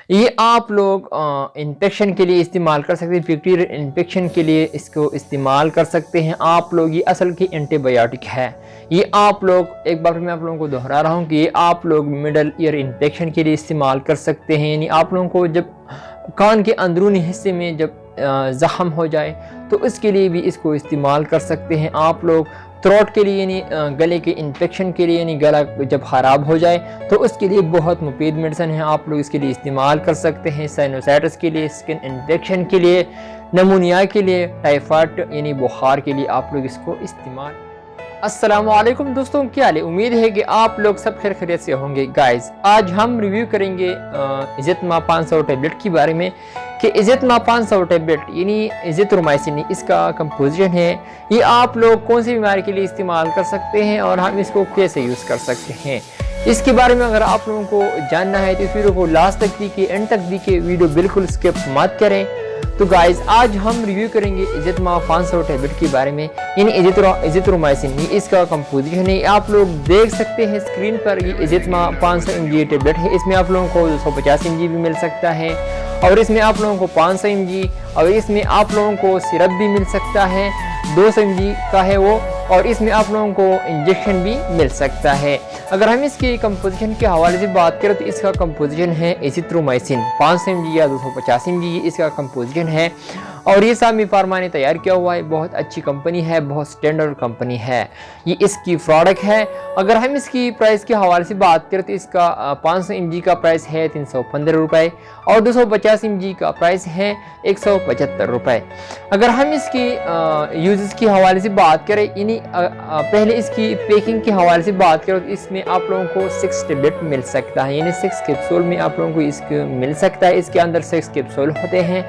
ये आप लोग इन्फेक्शन के लिए इस्तेमाल कर सकते हैं, बैक्टीरियल इन्फेक्शन के लिए इसको इस्तेमाल कर सकते हैं आप लोग। ये असल की एंटीबायोटिक है। ये आप लोग, एक बार मैं आप लोगों को दोहरा रहा हूँ कि ये आप लोग मिडल ईयर इन्फेक्शन के लिए इस्तेमाल कर सकते हैं। यानी आप लोगों को जब कान के अंदरूनी हिस्से में जब ज़ख़म हो जाए तो इसके लिए भी इसको इस्तेमाल कर सकते हैं आप लोग। थ्रोट के लिए यानी गले के इन्फेक्शन के लिए, यानी गला जब ख़राब हो जाए तो उसके लिए बहुत मुफीद मेडिसिन है, आप लोग इसके लिए इस्तेमाल कर सकते हैं। साइनोसाइटिस के लिए, स्किन इन्फेक्शन के लिए, नमूनिया के लिए, टाइफाइड यानी बुखार के लिए आप लोग इसको इस्तेमाल। अस्सलामुअलैकुम दोस्तों, क्या हाल है? उम्मीद है कि आप लोग सब खैर खैरियत से होंगे। गाइस, आज हम रिव्यू करेंगे इज़ेतमा 500 टैबलेट के बारे में कि इज़ेतमा 500 टैबलेट यानी एजिथ्रोमाइसिन, इसका कंपोजिशन है, ये आप लोग कौन सी बीमारी के लिए इस्तेमाल कर सकते हैं और हम इसको कैसे यूज़ कर सकते हैं। इसके बारे में अगर आप लोगों को जानना है तो इस वीडियो को लास्ट तक देखिए, एंड तक देखिए, वीडियो बिल्कुल स्किप मत करें। तो गाइस, आज हम रिव्यू करेंगे इज़ेतमा 500 टैबलेट के बारे में, यानी एजिथ्रोमाइसिन, ये इसका कंपोजिशन है। आप लोग देख सकते हैं स्क्रीन पर, ये इज़ेतमा 500 mg टैबलेट है। इसमें आप लोगों को 250 mg भी मिल सकता है और इसमें आप लोगों को 500 mg, और इसमें आप लोगों को सिरप भी मिल सकता है, 200 mg का है वो, और इसमें आप लोगों को इंजेक्शन भी मिल सकता है। अगर हम इसकी कंपोजिशन के हवाले से बात करें तो इसका कंपोजिशन है एजिथ्रोमाइसिन 500 mg या 250 mg, इसका कंपोजिशन है। और ये सामी फार्मा ने तैयार किया हुआ है, बहुत अच्छी कंपनी है, बहुत स्टैंडर्ड कंपनी है, ये इसकी प्रोडक्ट है। अगर हम इसकी प्राइस के हवाले से बात करें तो इसका 500 mg का प्राइस है 315 रुपये और 250 mg का प्राइस है 175 रुपये। अगर हम इसकी यूजेस के हवाले से बात करें, यानी पहले इसकी पैकिंग के हवाले से बात करें तो इसमें आप लोगों को 6 टैबलेट मिल सकता है, यानी 6 कैप्सूल में आप लोगों को इसको मिल सकता है। इसके अंदर 6 कैप्सूल होते हैं।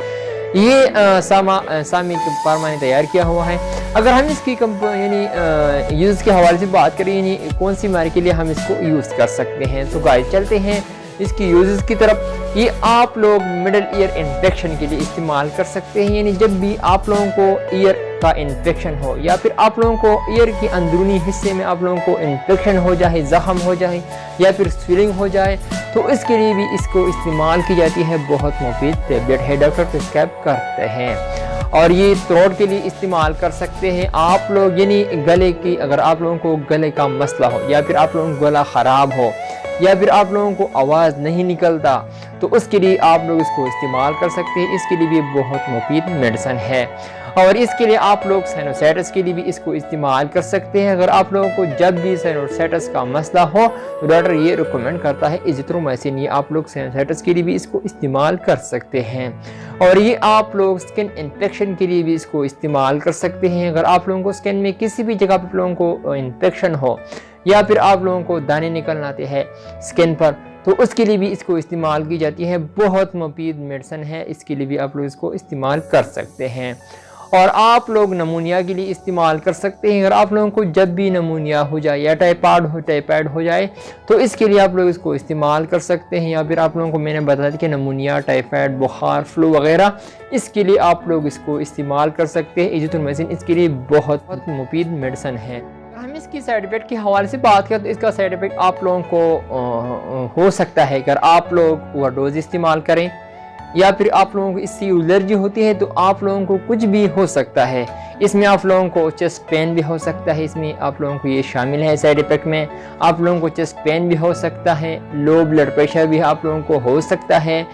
ये सामी फार्मा ने तैयार किया हुआ है। अगर हम इसकी यानी यूज़ के हवाले से बात करें, यानी कौन सी बीमारी के लिए हम इसको यूज़ कर सकते हैं, तो गाइस चलते हैं इसकी यूजेस की तरफ। ये आप लोग मिडल ईयर इन्फेक्शन के लिए इस्तेमाल कर सकते हैं, यानी जब भी आप लोगों को ईयर का इन्फेक्शन हो या फिर आप लोगों को ईयर के अंदरूनी हिस्से में आप लोगों को इन्फेक्शन हो जाए, ज़ख़म हो जाए या फिर स्वेलिंग हो जाए, तो इसके लिए भी इसको इस्तेमाल की जाती है। बहुत मुफीद टैबलेट है, डॉक्टर प्रिस्क्राइब करते हैं। और ये थ्रोट के लिए इस्तेमाल कर सकते हैं आप लोग, यानी गले की, अगर आप लोगों को गले का मसला हो या फिर आप लोगों को गला ख़राब हो या फिर आप लोगों को आवाज़ नहीं निकलता, तो उसके लिए आप लोग इसको इस्तेमाल कर सकते हैं। इसके लिए भी बहुत मुफीद मेडिसिन है। और इसके लिए आप लोग साइनोसाइटिस के लिए भी इसको इस्तेमाल कर सकते हैं। अगर आप लोगों को जब भी साइनोसाइटिस का मसला हो तो डॉक्टर ये रिकमेंड करता है एजिथ्रोमाइसिन, ये आप लोग साइनोसाइटिस के लिए भी इसको इस्तेमाल कर सकते हैं। और ये आप लोग स्किन इन्फेक्शन के लिए भी इसको इस्तेमाल कर सकते हैं। अगर आप लोगों को स्किन में किसी भी जगह पर लोगों को इन्फेक्शन हो या फिर आप लोगों को दाने निकलने आते हैं स्किन पर, तो उसके लिए भी इसको इस्तेमाल की जाती है। बहुत मुफीद मेडिसिन है, इसके लिए भी आप लोग इसको इस्तेमाल कर सकते हैं। और आप लोग नमूनिया के लिए इस्तेमाल कर सकते हैं। अगर आप लोगों को जब भी नमूनिया हो जाए या टाइफाइड हो जाए तो इसके लिए आप लोग इसको इस्तेमाल कर सकते हैं। या फिर आप लोगों को मैंने बताया कि नमूनिया, टाइफाइड, बुखार, फ्लू वगैरह, इसके लिए आप लोग इसको इस्तेमाल कर सकते हैं। एजिथ्रोमाइसिन इसके लिए बहुत मुफीद मेडिसिन है। हम इसकी साइड इफेक्ट के हवाले से बात करें तो इसका साइड इफेक्ट आप लोगों को हो सकता है अगर आप लोग ओवरडोज इस्तेमाल करें या फिर आप लोगों को इससे एलर्जी होती है तो आप लोगों को कुछ भी हो सकता है। इसमें आप लोगों को चेस्ट पेन भी हो सकता है, इसमें आप लोगों को ये शामिल है साइड इफेक्ट में। आप लोगों को चेस्ट पेन भी हो सकता है, लो ब्लड प्रेशर भी आप लोगों को हो सकता है।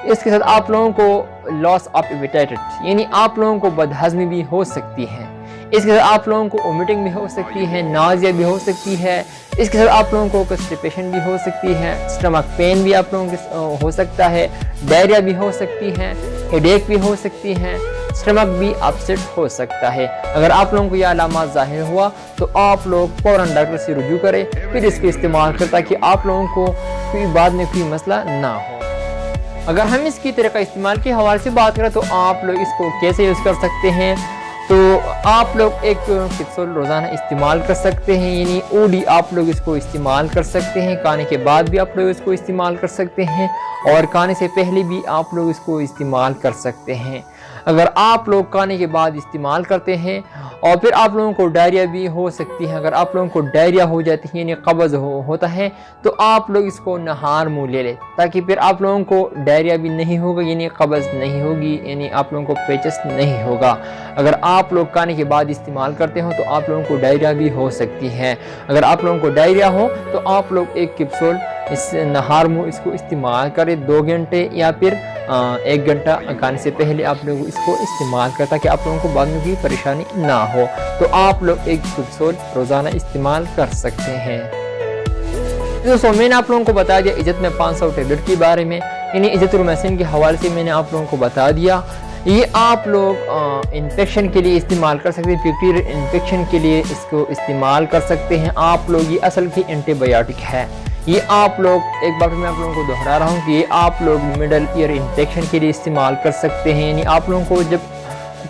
इसके साथ आप लोगों को लॉस ऑफ एपेटाइट यानी आप लोगों को बदहज़मी भी हो सकती है। इसके साथ आप लोगों को वोमिटिंग भी हो सकती है, नाज़िया भी हो सकती है। इसके साथ आप लोगों को कॉन्स्टिपेशन भी हो सकती है, स्टमक पेन भी आप लोगों को हो सकता है, डायरिया भी हो सकती है, हेडेक भी हो सकती है, स्टमक भी अपसेट हो सकता है। अगर आप लोगों को यह अलामत ज़ाहिर हुआ तो आप लोग फ़ौरन डॉक्टर से रुजू करें, फिर इसके इस्तेमाल करें ताकि आप लोगों को कोई बाद में कोई मसला ना हो। अगर हम इसकी तरीक़ा इस्तेमाल के हवाले से बात करें तो आप लोग इसको कैसे यूज़ कर सकते हैं, तो आप लोग एक कैप्सूल रोज़ाना इस्तेमाल कर सकते हैं, यानी ओडी आप लोग इसको इस्तेमाल कर सकते हैं। खाने के बाद भी आप लोग इसको इस्तेमाल कर सकते हैं और खाने से पहले भी आप लोग इसको इस्तेमाल कर सकते हैं। अगर आप लोग खाने के बाद इस्तेमाल करते हैं और फिर आप लोगों को डायरिया भी हो सकती है, अगर आप लोगों को डायरिया हो जाती है यानी कब्ज़ होता है, तो आप लोग इसको नहार मुँह ले लें ताकि फिर आप लोगों को डायरिया भी नहीं होगा यानी कब्ज़ नहीं होगी, यानी आप लोगों को पेचस नहीं होगा। अगर आप लोग खाने के बाद इस्तेमाल करते हो तो आप लोगों को डायरिया भी हो सकती है। अगर आप लोगों को डायरिया हो तो आप लोग एक कैप्सूल इस नहार मुँह इसको इस्तेमाल करें 2 घंटे या फिर 1 घंटा खाने से पहले आप लोग इसको इस्तेमाल करें ताकि आप लोगों को बाद में भी परेशानी ना हो। तो आप लोग एक कैप्सूल रोज़ाना इस्तेमाल कर सकते हैं। दोस्तों मैंने आप लोगों को बता दिया इज़्ज़त में 500 टैबलेट के बारे में, यानी इज़्ज़तुर्रहमन के हवाले से मैंने आप लोगों को बता दिया। ये आप लोग इन्फेक्शन के लिए इस्तेमाल कर सकते हैं, बैक्टीरियल इन्फेक्शन के लिए इसको इस्तेमाल कर सकते हैं आप लोग। ये असल की एंटीबायोटिक है। ये आप लोग एक बार मैं आप लोगों को दोहरा रहा हूँ कि ये आप लोग मिडल ईयर इन्फेक्शन के लिए इस्तेमाल कर सकते हैं, यानी आप लोगों को जब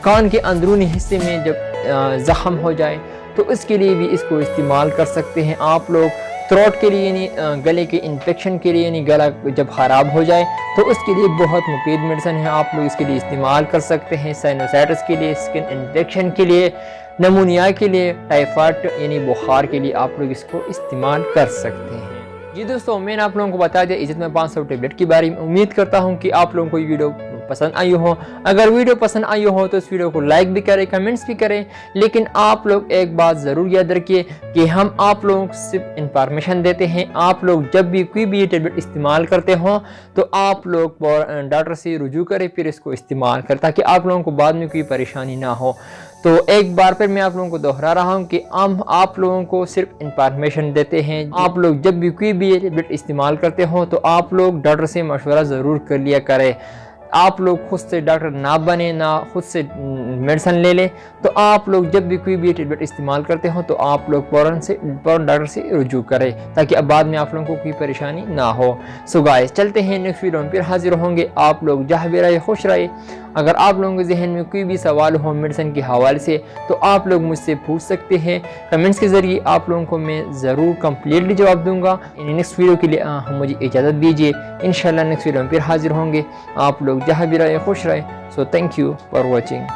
कान के अंदरूनी हिस्से में जब ज़ख़म हो जाए तो इसके लिए भी इसको इस्तेमाल कर सकते हैं आप लोग। थ्रोट के लिए यानी गले के इन्फेक्शन के लिए, यानी गला जब ख़राब हो जाए तो उसके लिए बहुत मुफीद मेडिसिन है, आप लोग इसके लिए इस्तेमाल कर सकते हैं। साइनोसाइटिस के लिए, स्किन इन्फेक्शन के लिए, नमूनिया के लिए, टाइफाइड यानी बुखार के लिए आप लोग इसको इस्तेमाल कर सकते हैं। जी दोस्तों मैंने आप लोगों को बता दिया इज़्ज़त में 500 टैबलेट के बारे में। उम्मीद करता हूँ कि आप लोगों को ये वीडियो पसंद आई हो। अगर वीडियो पसंद आई हो तो इस वीडियो को लाइक भी करें, कमेंट्स भी करें, लेकिन आप लोग एक बात ज़रूर याद रखिए कि हम आप लोगों को सिर्फ इंफॉर्मेशन देते हैं। आप लोग जब भी कोई भी ये टैबलेट इस्तेमाल करते हो तो आप लोग डॉक्टर से रुजू करें फिर इसको इस्तेमाल करें ताकि आप लोगों को बाद में कोई परेशानी ना हो। तो एक बार फिर मैं आप लोगों को दोहरा रहा हूँ कि हम आप लोगों को सिर्फ इंफॉर्मेशन देते हैं। आप लोग जब भी कोई भी टैबलेट इस्तेमाल करते हो तो आप लोग डॉक्टर से मशवरा ज़रूर कर लिया करें। आप लोग खुद से डॉक्टर ना बने, ना खुद से मेडिसिन ले लें। तो आप लोग जब भी कोई भी टैबलेट इस्तेमाल करते हो तो आप लोग फ़ौरन डॉक्टर से रुजू करें ताकि अब बाद में आप लोगों को कोई परेशानी ना हो। सो गाइस चलते हैं नेक्स्ट वीडियो में फिर हाजिर होंगे। आप लोग जहाँ भी रहे खुश रहे। अगर आप लोगों के जहन में कोई भी सवाल हो मेडिसिन के हवाले से तो आप लोग मुझसे पूछ सकते हैं कमेंट्स के ज़रिए। आप लोगों को मैं ज़रूर कम्प्लीटली जवाब दूंगा। नेक्स्ट वीडियो के लिए मुझे इजाज़त दीजिए। इंशाल्लाह नेक्स्ट वीडियो में फिर हाजिर होंगे। आप लोग जहाँ भी रहे खुश रहे। So thank you for watching.